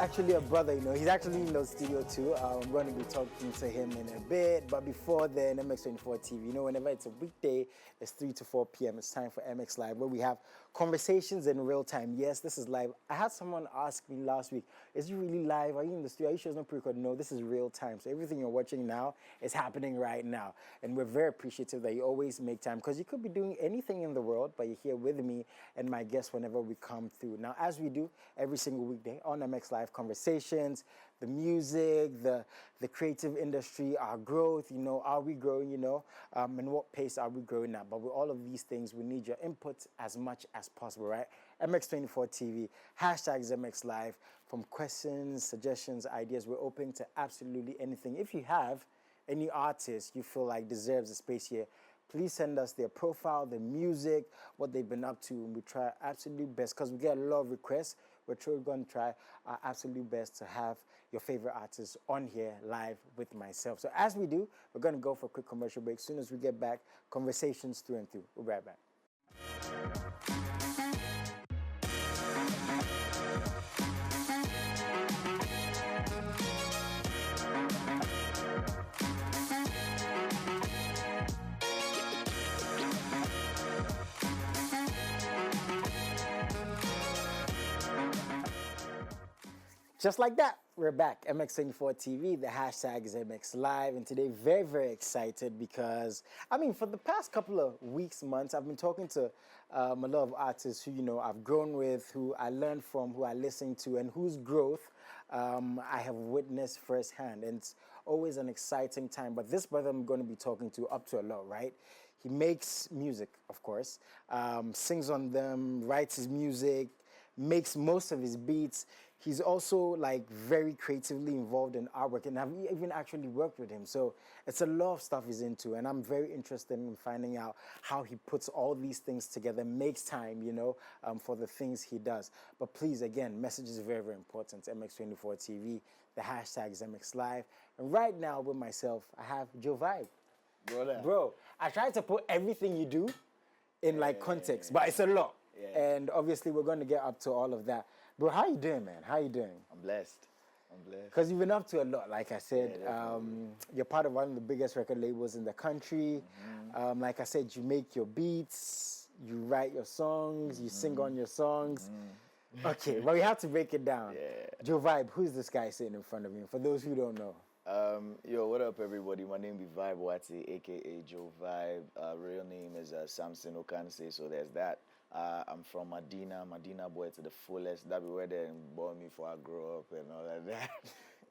actually a brother, he's actually in the studio too. I'm going to be talking to him in a bit. But before then, MX24 TV, whenever it's a weekday, it's 3 to 4 p.m. It's time for MX Live, where we have conversations in real time. Yes, this is live. I had someone ask me last week, is you really live? Are you in the studio? Are you sure it's not pre-recorded? No, this is real time. So everything you're watching now is happening right now. And we're very appreciative that you always make time, because you could be doing anything in the world, but you're here with me and my guests whenever we come through. Now, as we do every single weekday on MX Live, conversations, the music, the creative industry, our growth, are we growing, and what pace are we growing at? But with all of these things, we need your input as much as possible, right? MX24 TV, hashtags MX Live, from questions, suggestions, ideas, we're open to absolutely anything. If you have any artist you feel like deserves a space here, please send us their profile, their music, what they've been up to, and we try our absolute best, because we get a lot of requests. We're going to try our absolute best to have your favorite artists on here live with myself. So as we do, we're going to go for a quick commercial break. As soon as we get back, conversations through and through. We'll be right back. Just like that, we're back. MX24 TV, the hashtag is MX Live, and today very, very excited because, for the past couple of weeks, months, I've been talking to a lot of artists who, I've grown with, who I learned from, who I listen to, and whose growth I have witnessed firsthand. And it's always an exciting time. But this brother I'm going to be talking to up to a lot, right? He makes music, of course, sings on them, writes his music, makes most of his beats. He's also very creatively involved in artwork, and I've even actually worked with him. So it's a lot of stuff he's into, and I'm very interested in finding out how he puts all these things together, makes time, for the things he does. But please, again, message is very, very important. MX24 TV, the hashtag is MX Live. And right now with myself, I have Joe Vibe. Brother. Bro, I tried to put everything you do in context, but it's a lot. Yeah. And obviously we're going to get up to all of that. Bro, how you doing, man? How you doing? I'm blessed. Because you've been up to a lot, like I said. Yeah, you're part of one of the biggest record labels in the country. Like I said, you make your beats, you write your songs, you sing on your songs. Okay, well, we have to break it down. Yeah. Joe Vibe, who's this guy sitting in front of me? For those who don't know. Yo, what up, everybody? My name is Vibe Wati, a.k.a. Joe Vibe. Real name is Samson Okanse, so there's that. I'm from Medina boy to the fullest. That be where they born me before I grow up and all of that.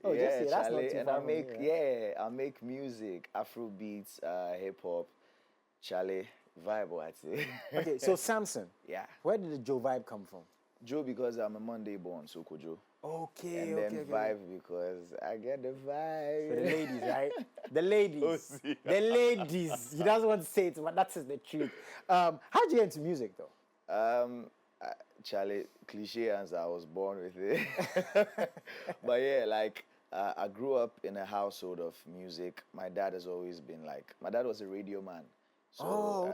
Oh, yeah, just that's Charlie. not too And far I from make, here, I make music, Afro beats, hip hop. Charlie, Vibe Wati. Okay, so Samson. Yeah. Where did the Joe Vibe come from? Joe because I'm a Monday born, so Kojo. Okay, And then Vibe because I get the vibe. For the ladies, right? The ladies. Oh, see. The ladies. He doesn't want to say it, but that's the truth. How'd you get into music, though? Charlie, cliche answer, I was born with it. But yeah, I grew up in a household of music. My dad has always been my dad was a radio man. So,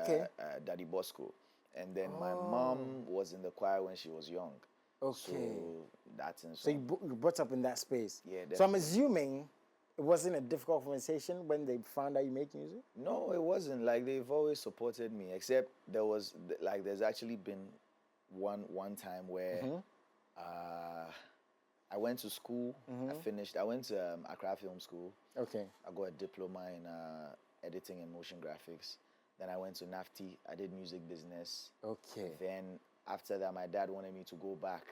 Daddy Bosco. And then my mom was in the choir when she was young. Okay. So that's in So you brought up in that space. Yeah, so I'm assuming it wasn't a difficult conversation when they found out you make music? No, it wasn't. They've always supported me, except there's actually been one time where I went to school. I went to Accra Film School. Okay. I got a diploma in editing and motion graphics. Then I went to NAFTI. I did music business. Okay. Then after that, my dad wanted me to go back.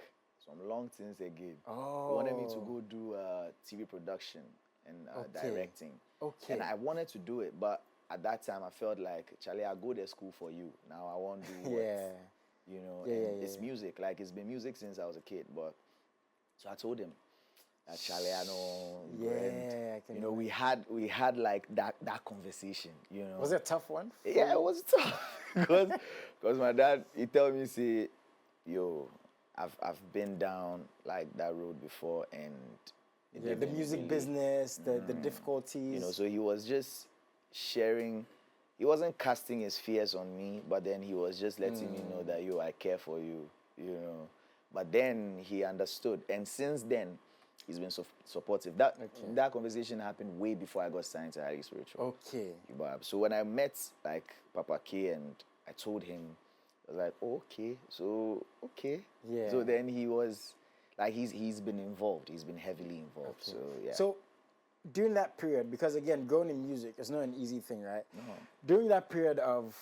Some long things again. Oh. He wanted me to go do TV production and directing. Okay. And I wanted to do it, but at that time I felt like, Charlie, I'll go to school for you. Now I won't do what, it's music. It's been music since I was a kid. But so I told him, Charlie, I know. Yeah, I can we had that conversation. Was it a tough one? Yeah, it was tough because my dad, he told me, say, yo, I've been down that road before, and the music business, the difficulties. So he was just sharing. He wasn't casting his fears on me, but then he was just letting me know that, I care for you, But then he understood, and since then, supportive. That conversation happened way before I got signed to Highly Spiritual. Okay. So when I met like Papa K and I told him, I was like, oh, okay, so okay. Yeah. So then he was like, he's been involved. He's been heavily involved. Okay. So yeah. So during that period, because again, going in music is not an easy thing, right? No. During that period of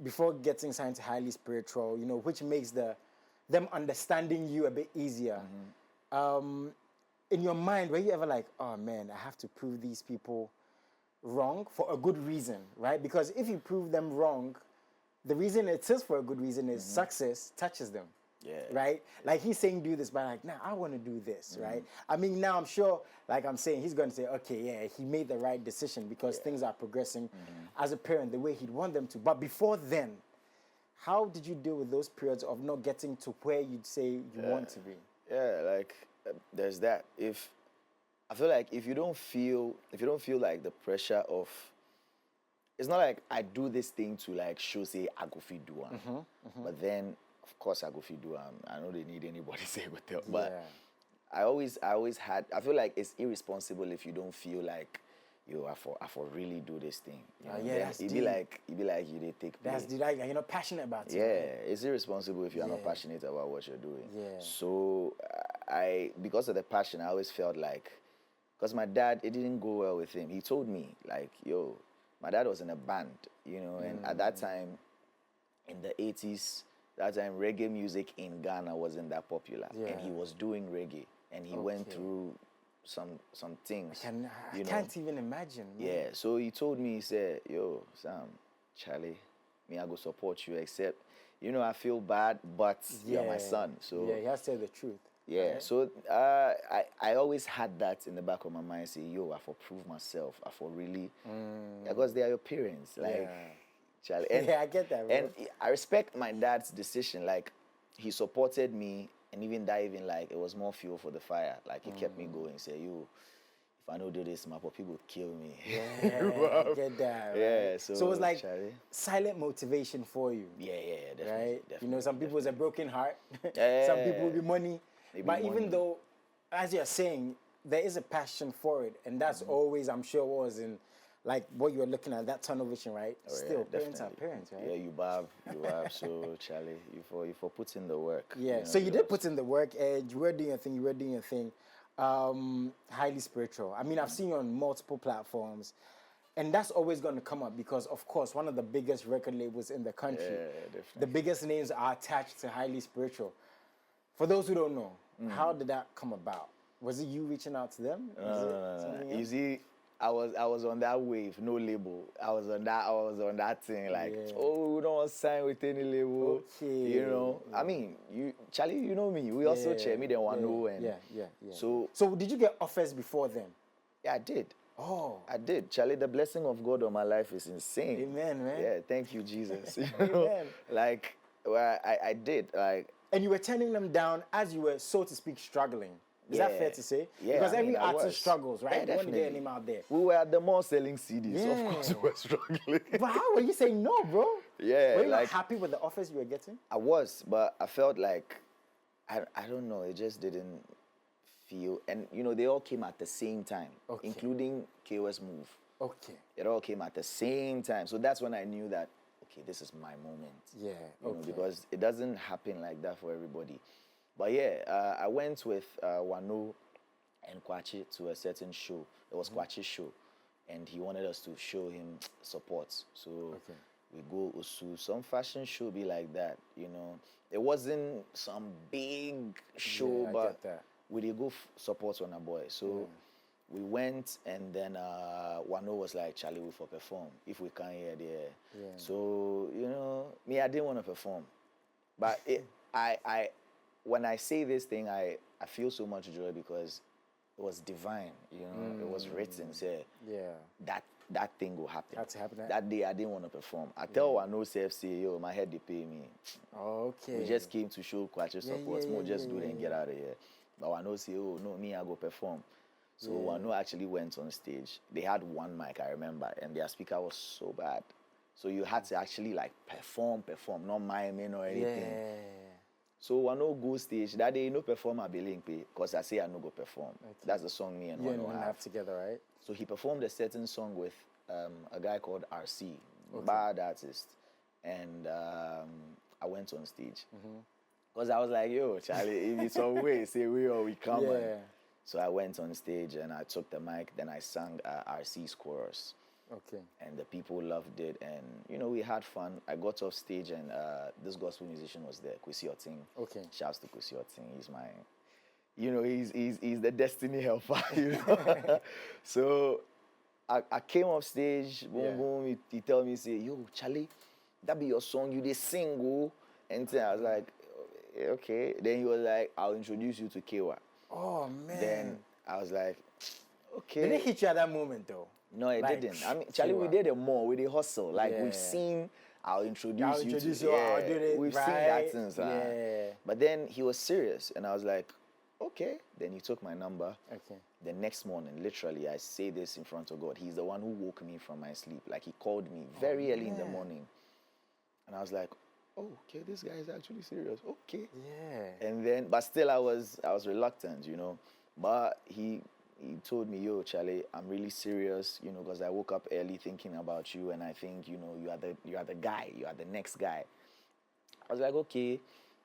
before getting signed to Highly Spiritual, you know, which makes them understanding you a bit easier. In your mind, were you ever like, oh man, I have to prove these people wrong for a good reason, right? Because if you prove them wrong, the reason it is for a good reason is success touches them. Yeah. Right? Like he's saying do this, but like, nah, I want to do this, right? I mean, now I'm sure, like I'm saying, he's going to say, okay, yeah, he made the right decision because things are progressing as a parent the way he'd want them to. But before then, how did you deal with those periods of not getting to where you'd say you want to be? Yeah, like there's that. I feel like if you don't feel like the pressure of, it's not like I do this thing to like show say I go fit do am, but then of course I go fit do am. I know they need anybody say go tell, but I always had. I feel like it's irresponsible if you don't feel like I for really do this thing. You know? Yeah, that's it'd be like you did take. That's play. like you're not passionate about it. Yeah, it's irresponsible if you're not passionate about what you're doing. Yeah. So because of the passion, I always felt like, because my dad, it didn't go well with him. He told me like, yo, my dad was in a band, you know, and at that time, in the 80s, that time reggae music in Ghana wasn't that popular, and he was doing reggae, and he went through some things. I can't even imagine. Man. Yeah, so he told me, he said, yo, Sam, Charlie, me, I go support you, except, you know, I feel bad, but you're my son. So yeah, he has to tell the truth. Yeah, right? So I always had that in the back of my mind, say, yo, I for prove myself, I for really, because they are your parents, like, Charlie. And, yeah, I get that, bro. And I respect my dad's decision, like, he supported me, and even like, it was more fuel for the fire, like, he kept me going, say, yo, if I don't do this, my people would kill me. Yeah, I get that. Right? Yeah, so it was like Charlie, silent motivation for you. Yeah, definitely. Right? Definitely, you know, some people it's a broken heart. Yeah. Some people will be money. But money. Even though, as you're saying, there is a passion for it, and that's always, I'm sure, was in like what you were looking at, that tunnel vision, right? Oh, Still, yeah, parents are parents, right? Yeah, you have. So, Charlie, you for put in the work. Yeah, you know, so you did put in the work, and you were doing your thing. Highly Spiritual. I mean, I've seen you on multiple platforms, and that's always going to come up because, of course, one of the biggest record labels in the country. Yeah, definitely. The biggest names are attached to Highly Spiritual. For those who don't know, how did that come about? Was it you reaching out to them? No. You see, I was on that wave, no label. I was on that thing, like, oh, we don't want to sign with any label. Okay. You know, I mean, Charlie, you know me. We also check me, then one know, and yeah. So did you get offers before then? Yeah, I did. Oh, I did. Charlie, the blessing of God on my life is insane. Amen, man. Yeah, thank you, Jesus. Amen. Like, well, I did, like. And you were turning them down as you were, so to speak, struggling. Is that fair to say? Yeah. Because every artist struggles, right? Yeah, you want to get your name out there. We were at the mall selling CDs. Yeah. Of course, we were struggling. But how were you saying no, bro? Yeah. Were you not happy with the offers you were getting? I was, but I felt like, I don't know, it just didn't feel. And, you know, they all came at the same time, including KOS Move. Okay. It all came at the same time. So that's when I knew that, okay, this is my moment. Yeah, you know, because it doesn't happen like that for everybody. But yeah, I went with Wano and Kwachi to a certain show. It was Kwachi's show, and he wanted us to show him support. So we go Osu, some fashion show be like that, you know. It wasn't some big show, but we did go support on a boy. So we went, and then Wano was like, Charlie, we for perform. If we can't hear there. Yeah. So, you know, me, I didn't want to perform. But when I say this thing, I feel so much joy because it was divine, you know. It was written, say, that thing will happen. That's happening. That day, I didn't want to perform. I tell Wano self, say, yo, my head, they pay me. Okay. We just came to show Kwachi support. Just do it and get out of here. But Wano say, oh, no, me, I go perform. So Wano actually went on stage. They had one mic, I remember, and their speaker was so bad. So you had to actually, like, perform, not miming or anything. So I no go stage. That day, no perform at Beling Pay, because I say I no go perform. Okay. That's the song me and you Wano have together, right? So he performed a certain song with a guy called RC, bad artist. And I went on stage. Because I was like, yo, Charlie, if it's some way, say we or we come. Yeah. So I went on stage and I took the mic, then I sang RC's chorus. Okay. And the people loved it, and you know, we had fun. I got off stage and this gospel musician was there, Kwesi Oting. Okay. Shouts to Kwesi Oting. He's my, you know, he's the destiny helper. You know? So I came off stage, boom, boom. He tell me, say, yo, Charlie, that be your song, you dey sing, go. And then I was like, okay. Then he was like, I'll introduce you to Kewa. Oh, man. Then I was like, okay. Did it hit you at that moment, though? No, it didn't. I mean, Charlie, we did it more. We did hustle. Like, we've seen, I'll introduce you to... I'll do it, we've seen that since. But then he was serious. And I was like, okay. Then he took my number. Okay. The next morning, literally, I say this in front of God. He's the one who woke me from my sleep. Like, he called me very early in the morning. And I was like, oh, okay, this guy is actually serious. Okay. Yeah. And then, but still I was reluctant, you know. But he told me, yo, Charlie, I'm really serious, you know, because I woke up early thinking about you, and I think, you know, you are the guy, you are the next guy. I was like, okay.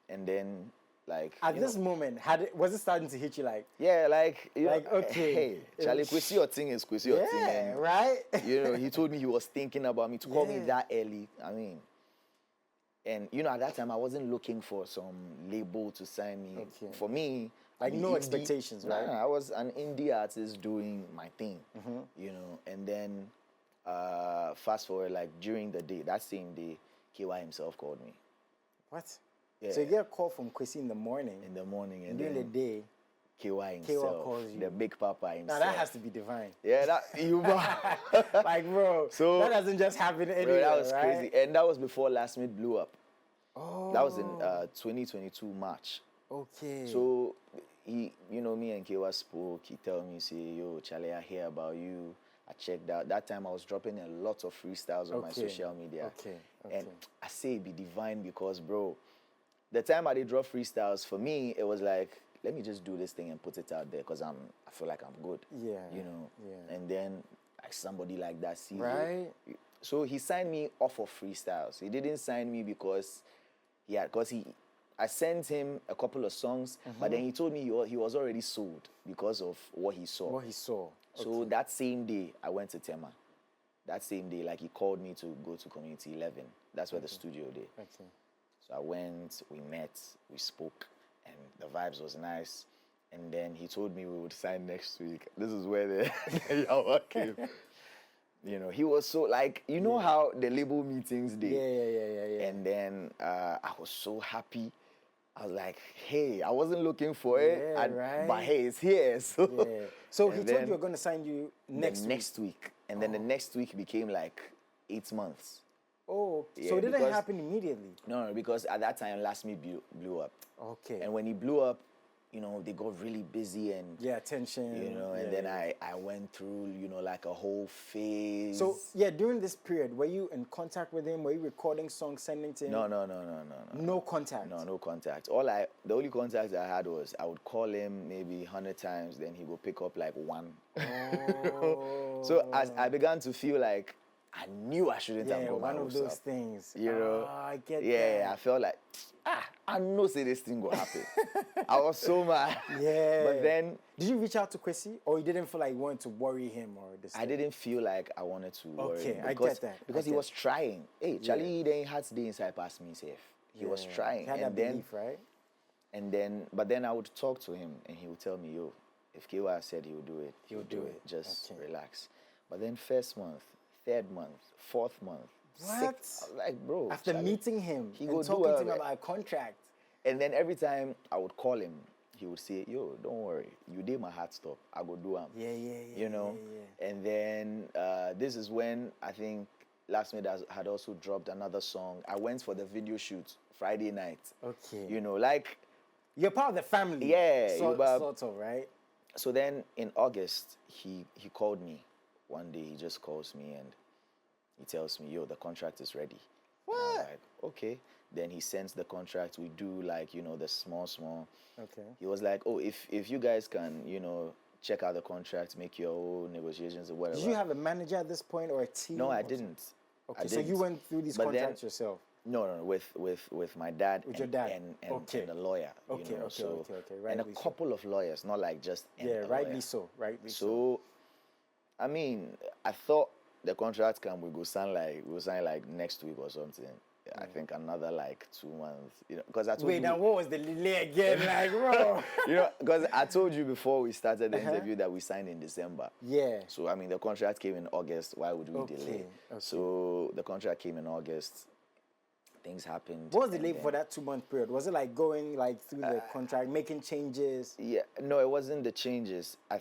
And then, like, at this moment, was it starting to hit you like? Yeah, like, you like, know, okay. Hey, Charlie, Kwesi your thing is Kwesi your thing. Yeah, right? You know, he told me he was thinking about me to call me that early. I mean, and, you know, at that time, I wasn't looking for some label to sign me. Okay. For me, like, no expectations, right? Nah, I was an indie artist doing my thing, you know. And then, fast forward, like, during the day, that same day, KY himself called me. What? Yeah. So you get a call from Kwesi in the morning? In the morning. And during the day, KY himself, calls you. The big papa himself. Now, that has to be divine. Yeah, that, you like, bro, so, that doesn't just happen anywhere, bro, that was right? crazy. And that was before Last Minute blew up. Oh. That was in 2022 March. Okay. So, he, you know, me and Kewa spoke. He tell me, say, yo, Charlie, I hear about you. I checked out. That time I was dropping a lot of freestyles on my social media. Okay. And I say it be divine because, bro, the time I did drop freestyles, for me, it was like, let me just do this thing and put it out there because I feel like I'm good. Yeah. You know? Yeah. And then, like, somebody like that sees it. So he signed me off of freestyles. He didn't sign me because I sent him a couple of songs, but then he told me he was already sold because of what he saw. What he saw. So that same day, I went to Tema. That same day, like, he called me to go to Community 11. That's where the studio did. Okay. So I went, we met, we spoke, and the vibes was nice. And then he told me we would sign next week. This is where the yawa came. You know, he was so, like, you know how the label meetings did? Yeah. And then I was so happy. I was like, hey, I wasn't looking for it, but hey, it's here. So he told you were going to sign you next week. And then the next week became like 8 months. Oh, yeah, so it didn't happen immediately? No, because at that time, Last Me blew up. Okay. And when he blew up, you know, they got really busy and... Yeah, attention. You know, and then I went through, you know, like a whole phase. So, yeah, during this period, were you in contact with him? Were you recording songs, sending to him? No. No contact? No contact. The only contact I had was I would call him maybe 100 times, then he would pick up like one. Oh. So as I began to feel like I knew I shouldn't have gone one of those things. You know? I get that. Yeah, I felt like, I know say this thing will happen. I was so mad. Yeah. But then... Did you reach out to Kwesi, or you didn't feel like you wanted to worry him or this I didn't feel like I wanted to worry him. Okay, I get that. Because he was trying. Hey, Charlie, then had to inside past me safe. He was trying. He had that belief, right? But then I would talk to him, and he would tell me, yo, if KY said he would do it, he would do it. Just relax. But then first month, third month, fourth month, what? Sixth, like, bro. After Charlie, meeting him and talking to him about a contract. And then every time I would call him, he would say, yo, don't worry. You did my heart stop. I go do him. Yeah. You know? Yeah. And then this is when I think Last Minute had also dropped another song. I went for the video shoot Friday night. Okay. You know, like... You're part of the family. Yeah. Sort of, right? So then in August, he called me. One day he just calls me and he tells me, yo, the contract is ready. What? I'm like, okay. Then he sends the contract. We do like, the small. Okay. He was like, oh, if you guys can, check out the contract, make your own negotiations or whatever. Did you have a manager at this point or a team? No, I didn't. Okay, so you went through these contracts yourself? No, with my dad. With your dad? And a lawyer. Okay. Right. And a couple of lawyers, not like just rightly so. So, I mean, I thought the contract we'll sign like next week or something. I think another like 2 months, because I told Wait, now what was the delay again? Like, bro. Because I told you before we started the interview that we signed in December. Yeah. So, I mean, the contract came in August. Why would we delay? Okay. So, the contract came in August. Things happened. What was the delay for that 2 month period? Was it like going like through the contract, making changes? Yeah. No, it wasn't the changes. I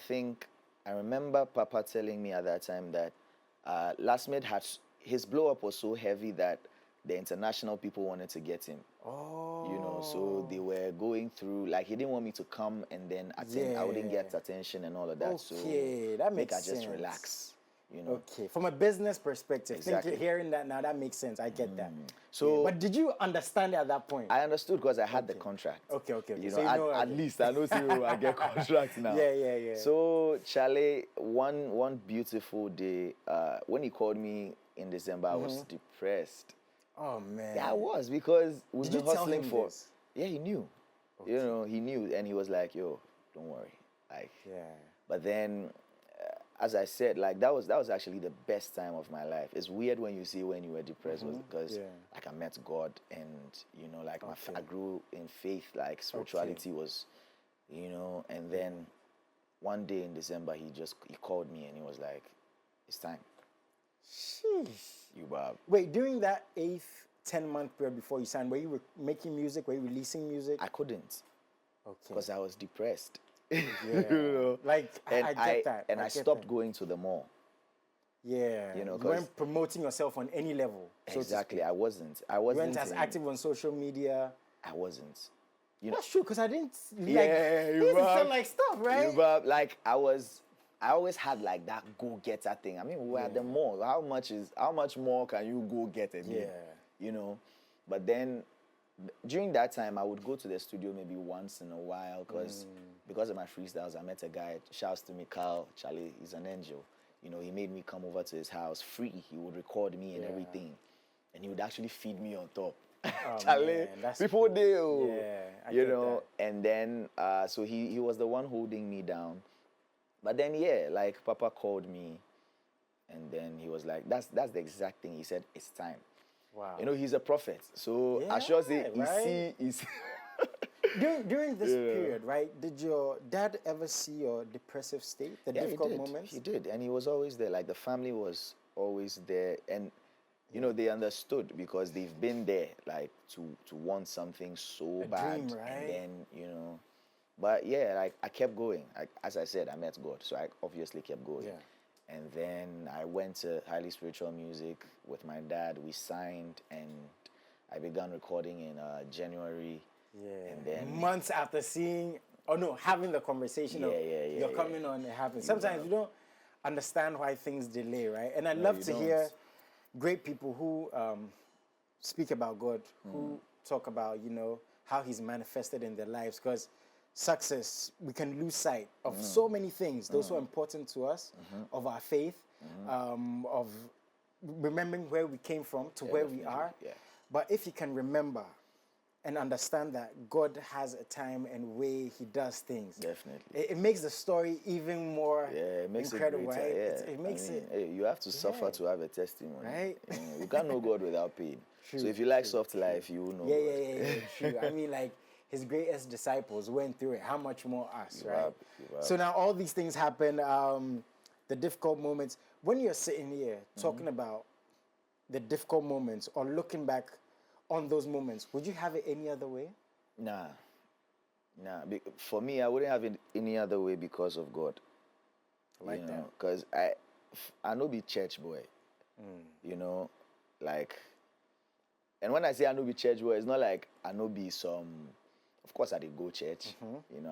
remember Papa telling me at that time that Last Mid his blow up was so heavy that the international people wanted to get him. Oh. So they were going through, like, he didn't want me to come and then attend. I wouldn't get attention and all of that. Okay, that makes sense. I just relax, Okay, from a business perspective, Exactly. Hearing that now, that makes sense. I get that. So, but did you understand it at that point? I understood because I had the contract. Okay. So at least I know I get contract now. Yeah. So, Charlie, one beautiful day, when he called me in December, I was depressed. Oh man. Yeah, I was, because we've been hustling for. This? Yeah, he knew. Okay. He knew, and he was like, "Yo, don't worry." Like. Yeah. But then, as I said, like that was actually the best time of my life. It's weird when you were depressed, because like I met God, and like I grew in faith. Like spirituality was, and then one day in December he called me and he was like, "It's time." Sheesh. You Bob. Wait, during that 10-month period before you signed, were you making music? Were you releasing music? I couldn't. Okay. Because I was depressed. Yeah. Like, I get that. And I stopped going to the mall. Yeah. You weren't promoting yourself on any level. Exactly. I wasn't. You weren't as active on social media. I wasn't. That's true, because I didn't. You sound like stuff, right? Like I always had like that go-getter thing. I mean, we were at the mall. How much more can you go get again? Yeah. But then during that time, I would go to the studio maybe once in a while because of my freestyles. I met a guy, shouts to me, Carl, Charlie, he's an angel. He made me come over to his house free. He would record me and everything. And he would actually feed me on top. Oh, Charlie, man, people cool. do. Yeah, I get that. And then, so he was the one holding me down. But then, like Papa called me, and then he was like, that's the exact thing. He said, it's time. Wow. He's a prophet. So I sure say, he's During this period, right, did your dad ever see your depressive state, the difficult moments? He did, and he was always there. Like, the family was always there. And, they understood, because they've been there, like, to want something so bad. Dream, right? And then, but like I kept going. As I said, I met God, so I obviously kept going. Yeah. And then I went to Highly Spiritual Music with my dad. We signed, and I began recording in January. Yeah. And then months after having the conversation you're coming on, it happens. Sometimes you don't understand why things delay, right? And I love to hear great people who speak about God, who talk about, how he's manifested in their lives, because success, we can lose sight of so many things. Those who are important to us, of our faith, of remembering where we came from to where we are. Yeah. But if you can remember and understand that God has a time and way he does things, definitely, it makes the story even more incredible, it greater, right? Yeah. It makes it. Hey, you have to suffer to have a testimony, right? You can't know God without pain. True, so if you like soft life, you will know. Yeah, true. I mean, like, his greatest disciples went through it. How much more us, right? So now all these things happen, the difficult moments. When you're sitting here talking about the difficult moments or looking back on those moments, would you have it any other way? Nah. For me, I wouldn't have it any other way because of God. Like that. Because I know be church boy. Like, and when I say I know be church boy, it's not like I know be some. Of course, I did go church.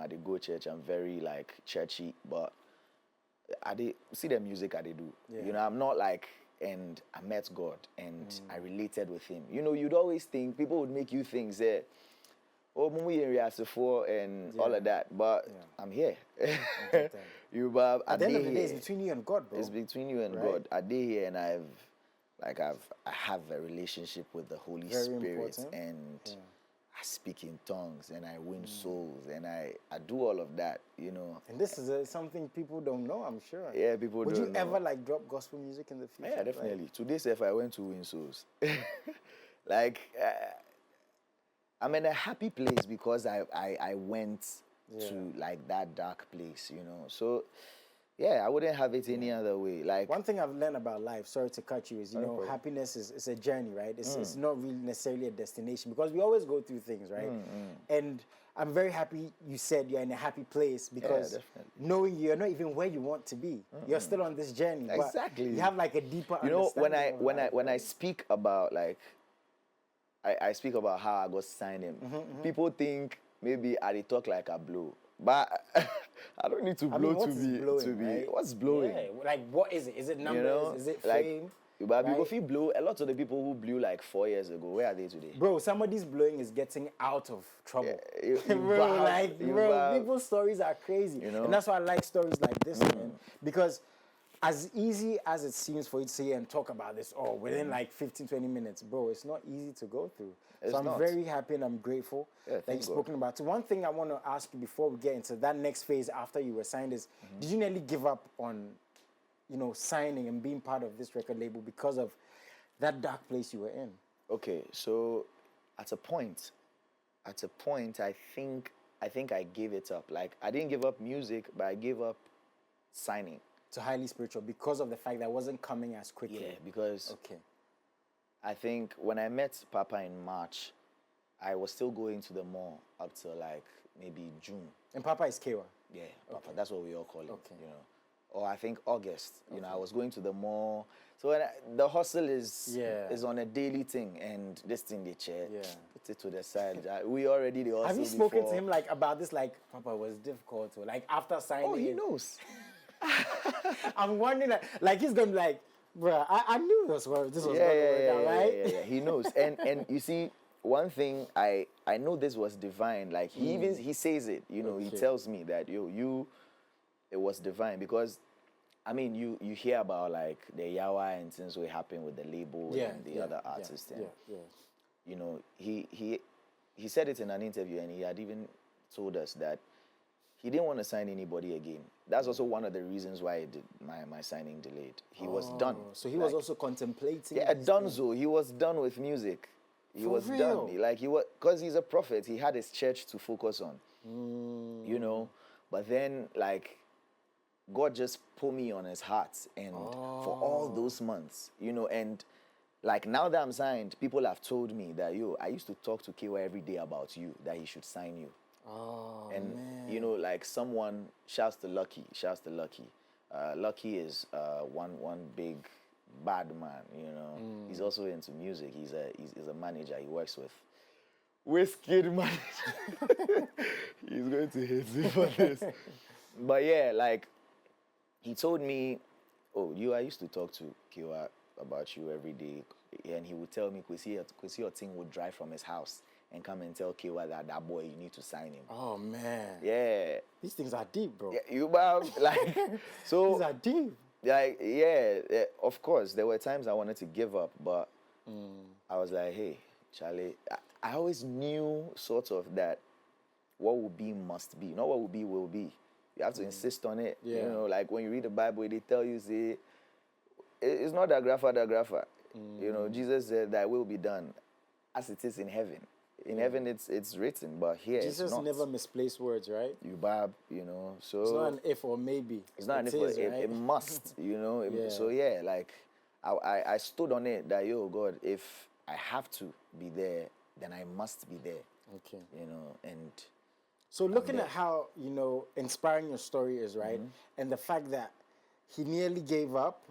I did go church. I'm very like churchy, but I did see the music I did do. Yeah. I'm not like and I met God and I related with Him. You know, you'd always think people would make you think that, oh, and all of that, but I'm here. But at the end of the day, it's between you and God, bro. It's between you and God. I did here, and I have a relationship with the Holy Spirit, and I speak in tongues, and I win souls, and I do all of that, you know. And this is something people don't know, I'm sure. Yeah, people Would don't you know. ever like drop gospel music in the future? Yeah, definitely. Today, if I went to win souls, like I'm in a happy place because I went to like that dark place, you know. So yeah, I wouldn't have it any other way. Like, one thing I've learned about life, sorry to cut you, is, you know, happiness is a journey, right? It's not really necessarily a destination, because we always go through things, right? And I'm very happy you said you're in a happy place, because knowing you're not even where you want to be, you're still on this journey. Exactly. But you have like a deeper you know, understanding. when I speak about like I speak about how I got signed in, people think maybe I talk like a blow. But I don't need to blow to be. Right? What's blowing? Yeah, like what is it? Is it numbers? You know, is it fame? But right? If you blow, a lot of the people who blew like 4 years ago, where are they today? Bro, somebody's blowing is getting out of trouble. Yeah, people's stories are crazy. You know? And that's why I like stories like this, man. Because as easy as it seems for you to sit and talk about this all within like 15, 20 minutes, bro, it's not easy to go through. So I'm very happy and I'm grateful that you've spoken about it. So one thing I want to ask you before we get into that next phase after you were signed is, did you nearly give up on, you know, signing and being part of this record label because of that dark place you were in? Okay, so at a point, I think I gave it up. Like, I didn't give up music, but I gave up signing. To Highly Spiritual because of the fact that it wasn't coming as quickly. Yeah, because I think when I met Papa in March, I was still going to the mall up till like maybe June. And Papa is Kewa? Yeah, Papa, that's what we all call it, you know. Or I think August, you know, I was going to the mall. So the hustle is on a daily thing, and this thing they chair, put it to the side. We already the hustle. Have you spoken to him like about this? Like, Papa, was difficult to, like, after signing? Oh, he knows. I'm wondering, like he's gonna be like, bro, I knew this was gonna work out, right? Yeah, he knows. And you see, one thing I know this was divine. Like he says it, you know, he tells me that it was divine, because I mean you hear about like the yawa and things will happen with the label and the other artists, and you know, he said it in an interview, and he had even told us that he didn't want to sign anybody again. That's also one of the reasons why my signing delayed. He was done. So he was also contemplating. Yeah, donezo. He was done with music. He was done. Like because he's a prophet. He had his church to focus on. You know, but then like God just put me on his heart, and for all those months, you know, and like now that I'm signed, people have told me that I used to talk to Kiwa every day about you, that he should sign you. And man. You know, like someone shouts to Lucky. Lucky is one big bad man. You know, he's also into music. He's a manager. He works with Wizkid manager. He's going to hate me for this. But yeah, like he told me, "Oh, I used to talk to Kiwa about you every day," and he would tell me, "Kwesi, your thing would drive from his house and come and tell Kiwa that boy, you need to sign him." Oh man. Yeah. These things are deep, bro. Yeah, like so. These are deep. Like of course, there were times I wanted to give up, but I was like, hey, Charlie, I always knew sort of that what will be must be, not what will be will be. You have to insist on it. Yeah. You know, like when you read the Bible, they tell you, say, it's not that grapher. You know, Jesus said that will be done as it is in heaven. In heaven, it's written, but here Jesus it's not. never misplaced words, right? You know, so it's not an if or maybe. It's not an if or right? It must, you know. So yeah, like I stood on it that God, if I have to be there, then I must be there. Okay. You know, and so looking at how, you know, inspiring your story is, right, and the fact that he nearly gave up.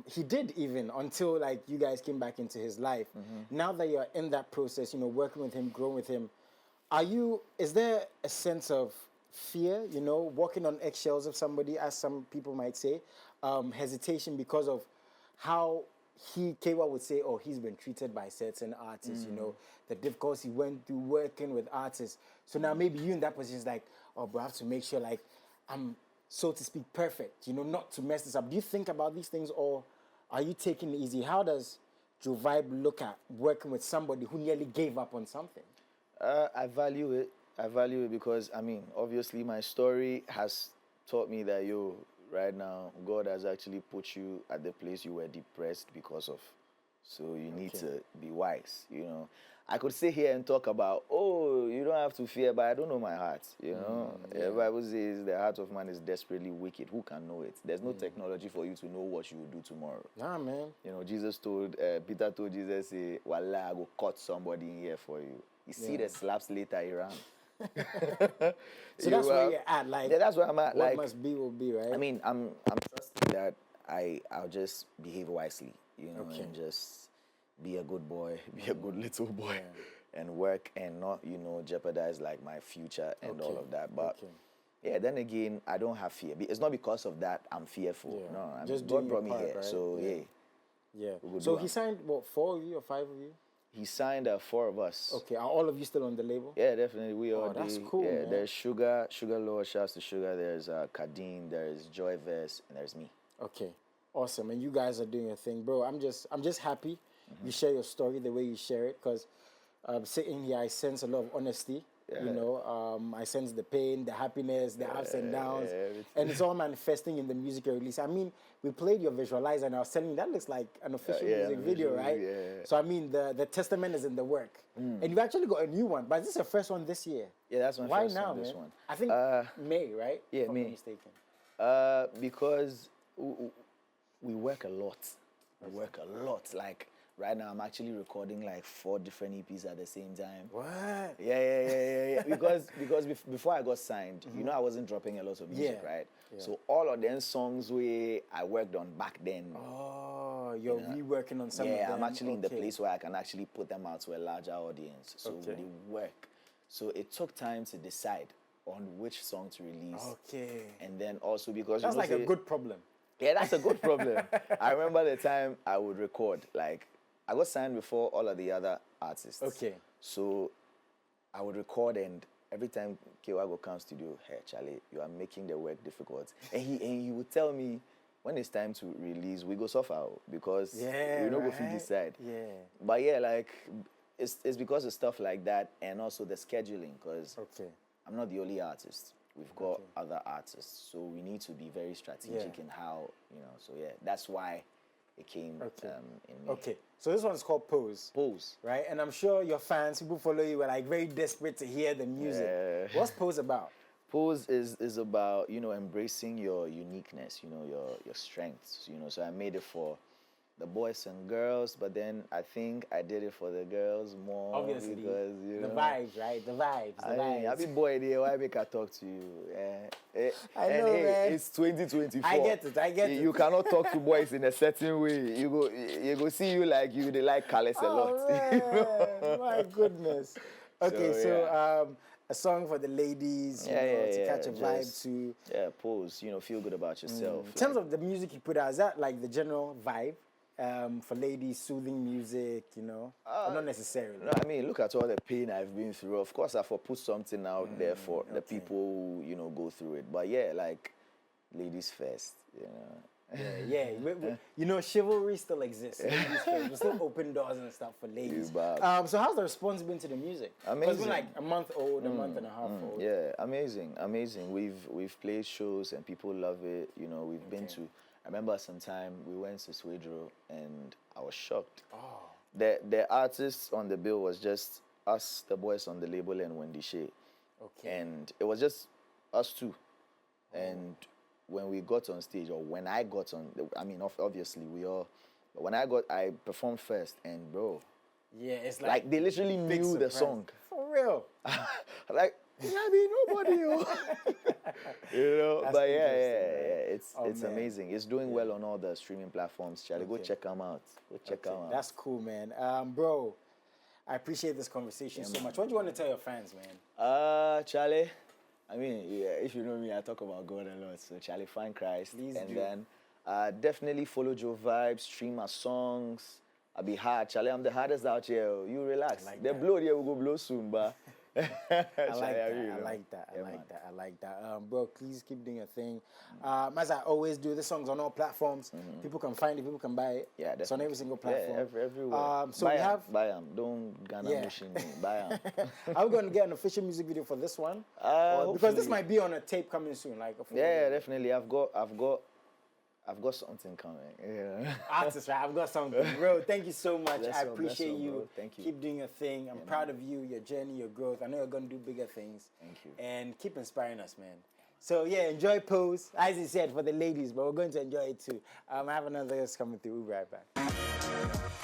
He did even until like you guys came back into his life. Now that you're in that process, you know, working with him, growing with him, is there a sense of fear, you know, walking on eggshells of somebody, as some people might say, hesitation because of how Kewa would say, oh, he's been treated by certain artists, you know, the difficulties he went through working with artists. So now maybe you in that position is like, oh, bro, I have to make sure like I'm, so to speak, perfect, you know, not to mess this up. Do you think about these things, or are you taking it easy? How does Joe Vibe look at working with somebody who nearly gave up on something? I value it. I value it because, I mean, obviously my story has taught me that, right now, God has actually put you at the place you were depressed because of. So you need to be wise, you know. I could sit here and talk about, oh, you don't have to fear, but I don't know my heart, you know. The Bible says the heart of man is desperately wicked. Who can know it? There's no technology for you to know what you will do tomorrow. Nah, man. You know, Peter told Jesus, Wallah, I will cut somebody in here for you. You see the slaps later, he ran. So that's where you're at, like. Yeah, that's where I'm at. What like, must be will be, right? I mean, I'm trusting that I'll just behave wisely, you know, and just be a good boy, be a good little boy, and work and not, you know, jeopardize like my future and all of that. But yeah, then again, I don't have fear. It's not because of that I'm fearful. Yeah. No, Just God brought me part, here, right? so yeah. So he signed what, 4 of you or 5 of you? He signed 4 of us. Okay, are all of you still on the label? Yeah, definitely. We are. That's cool, man. There's Sugar Lord, shouts to Sugar. There's Kadeem, there's Joy Verse, and there's me. Okay, awesome. And you guys are doing your thing, bro. I'm just happy you share your story the way you share it, because sitting here, I sense a lot of honesty. You know, I sense the pain, the happiness, the ups and downs, and it's all manifesting in the music you release. I mean, we played your visualizer, and I was telling you that looks like an official music video, right? Yeah. So I mean, the testament is in the work, and you've actually got a new one, but this is the first one this year. Yeah, that's my Why first now, one. This man? one. I think May, right? Yeah, if I'm May. not mistaken. Because we work a lot. We work a lot. Like right now, I'm actually recording like 4 different EPs at the same time. What? Yeah. because before I got signed, you know, I wasn't dropping a lot of music, right? Yeah. So all of them songs I worked on back then. Oh, you're reworking on some of them. Yeah, I'm actually in the place where I can actually put them out to a larger audience. So they work. So it took time to decide on which song to release. Okay. And then also because that's like a good problem. Yeah, that's a good problem. I remember the time I would record, like, I got signed before all of the other artists. Okay. So I would record, and every time Kewa comes to studio, hey, Charlie, you are making the work difficult. And he would tell me, when it's time to release, we go suffer because we don't go feel this side. Yeah. But yeah, like, it's because of stuff like that, and also the scheduling, because I'm not the only artist. We've got other artists, so we need to be very strategic in how, you know, so yeah, that's why it came in May. Okay, so this one's called Pose. Pose. Right, and I'm sure your fans, people follow you, were like very desperate to hear the music. Yeah. What's Pose about? Pose is about, you know, embracing your uniqueness, you know, your strengths, you know, so I made it for the boys and girls, but then I think I did it for the girls more. Obviously, because, you know, vibes, right? The vibes. I be boy there, why make I talk to you? I know, man. It's 2024. I get it. You cannot talk to boys in a certain way. You go see you like you, they like Carlos a lot. Man. My goodness. Okay, so a song for the ladies, you know, to catch a vibe to. Yeah, Pose, you know, feel good about yourself. In terms of the music you put out, is that like the general vibe? For ladies, soothing music, you know? Or not necessarily. No, I mean, look at all the pain I've been through. Of course, I've put something out there for the people who, you know, go through it. But yeah, like, ladies first, you know? Yeah. You know, chivalry still exists. Ladies first. We still open doors and stuff for ladies. So how's the response been to the music? Amazing. It's been like a month old, a month and a half old. Yeah, amazing. We've played shows and people love it. You know, we've been to... I remember sometime we went to Swedro and I was shocked. Oh. The artists on the bill was just us, the boys on the label, and Wendy Shea. Okay. And it was just us two. And when we got on stage, or when I got on, I mean, obviously we all, but when I performed first, and bro. Yeah, it's like they literally knew the song. For real. Like, I mean, nobody, you know. That's but yeah, it's man. amazing. It's doing well on all the streaming platforms. Charlie, go check them out. Go check them out. That's cool, man. Bro, I appreciate this conversation so much. What do you want to tell your fans, man? Charlie, I mean, if you know me, I talk about God a lot. So Charlie, find Christ, Please and do. then Definitely follow Joe Vibes, stream my songs. I be hard, Charlie. I'm the hardest out here. You relax. like The that. blow there will go blow soon, but I like that. I like that. I Yeah, like man. that. I like that. Bro, please keep doing your thing. As I always do, this song's on all platforms. People can find it. People can buy it. Yeah, it's on every single platform. Yeah, everywhere. So we have. Buy them. Don't Ghana machine me. Buy them. Are we going to get an official music video for this one? Because this Hopefully. might be on a tape coming soon. Like a full Yeah, video. definitely. I've got something coming. Yeah. Artist, right? I've got something. Bro, thank you so much. Bless I you, appreciate bless you, you. bro. Thank you. Keep doing your thing. I'm proud of you, your journey, your growth. I know you're going to do bigger things. Thank you. And keep inspiring us, man. So, yeah, enjoy Pose. As he said, for the ladies, but we're going to enjoy it too. I have another guest coming through. We'll be right back.